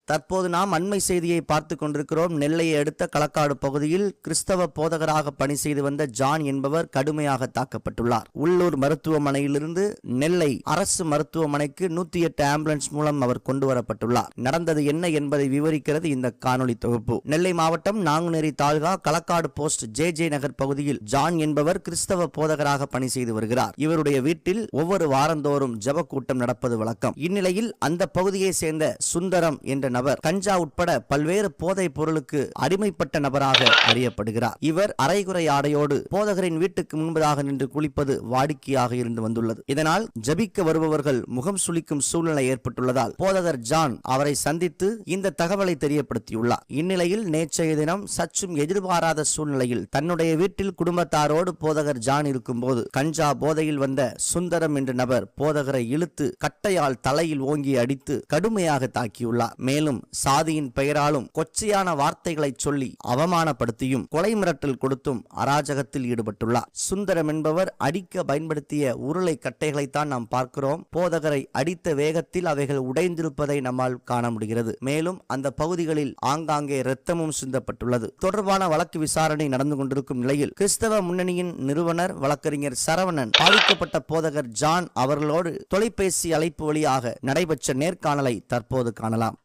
தற்போது நாம் அண்மை செய்தியை பார்த்து கொண்டிருக்கிறோம். நெல்லையை அடுத்த களக்காடு பகுதியில் கிறிஸ்தவ போதகராக பணி செய்து வந்த ஜான் என்பவர் கடுமையாக தாக்கப்பட்டுள்ளார். உள்ளூர் மருத்துவமனையிலிருந்து நெல்லை அரசு மருத்துவமனைக்கு 108 ஆம்புலன்ஸ் மூலம் அவர் கொண்டு வரப்பட்டுள்ளார். நடந்தது என்ன என்பதை விவரிக்கிறது இந்த காணொலி தொகுப்பு. நெல்லை மாவட்டம் நாங்குநேரி தாலுகா களக்காடு போஸ்ட் ஜே நகர் பகுதியில் ஜான் என்பவர் கிறிஸ்தவ போதகராக பணி செய்து வருகிறார். இவருடைய வீட்டில் ஒவ்வொரு வாரந்தோறும் ஜெப கூட்டம் நடப்பது வழக்கம். இந்நிலையில் அந்த பகுதியை சேர்ந்த சுந்தரம் என்ற நபர் கஞ்சா உட்பட பல்வேறு போதைப் பொருளுக்கு அடிமைப்பட்ட நபராக அறியப்படுகிறார். இவர் அரைகுறை ஆடையோடு போதகரின் வீட்டுக்கு முன்பதாக நின்று குளிப்பது வாடிக்கையாக இருந்து வந்துள்ளது. இதனால் ஜபிக்க வருபவர்கள் முகம் சுளிக்கும் சூழ்நிலை ஏற்பட்டுள்ளதால் போதகர் ஜான் அவரை சந்தித்து இந்த தகவலை தெரியப்படுத்தியுள்ளார். இந்நிலையில் நேற்றைய தினம் சற்றும் எதிர்பாராத சூழ்நிலையில் தன்னுடைய வீட்டில் குடும்பத்தாரோடு போதகர் ஜான் இருக்கும்போது கஞ்சா போதையில் வந்த சுந்தரம் என்ற நபர் போதகரை இழுத்து கட்டையால் தலையில் ஓங்கி அடித்து கடுமையாக தாக்கியுள்ளார். மேலும் சாதியின் பெயராலும் கொச்சையான வார்த்தைகளை சொல்லி அவமானப்படுத்தியும் கொலை மிரட்டல் கொடுத்தும் அராஜகத்தில் ஈடுபட்டுள்ளார். சுந்தரம் என்பவர் அடிக்க பயன்படுத்திய உருளை கட்டைகளைத்தான் நாம் பார்க்கிறோம். போதகரை அடித்த வேகத்தில் அவைகள் உடைந்திருப்பதை நம்மால் காண முடிகிறது. மேலும் அந்த பகுதிகளில் ஆங்காங்கே இரத்தமும் சிந்தப்பட்டுள்ளது. தொடர்பான வழக்கு விசாரணை நடந்து கொண்டிருக்கும் நிலையில் கிறிஸ்தவ முன்னணியின் நிறுவனர் வழக்கறிஞர் சரவணன் பாதிக்கப்பட்ட போதகர் ஜான் அவர்களோடு தொலைபேசி அழைப்பு வழியாக நடைபெற்ற நேர்காணலை தற்போது காணலாம்.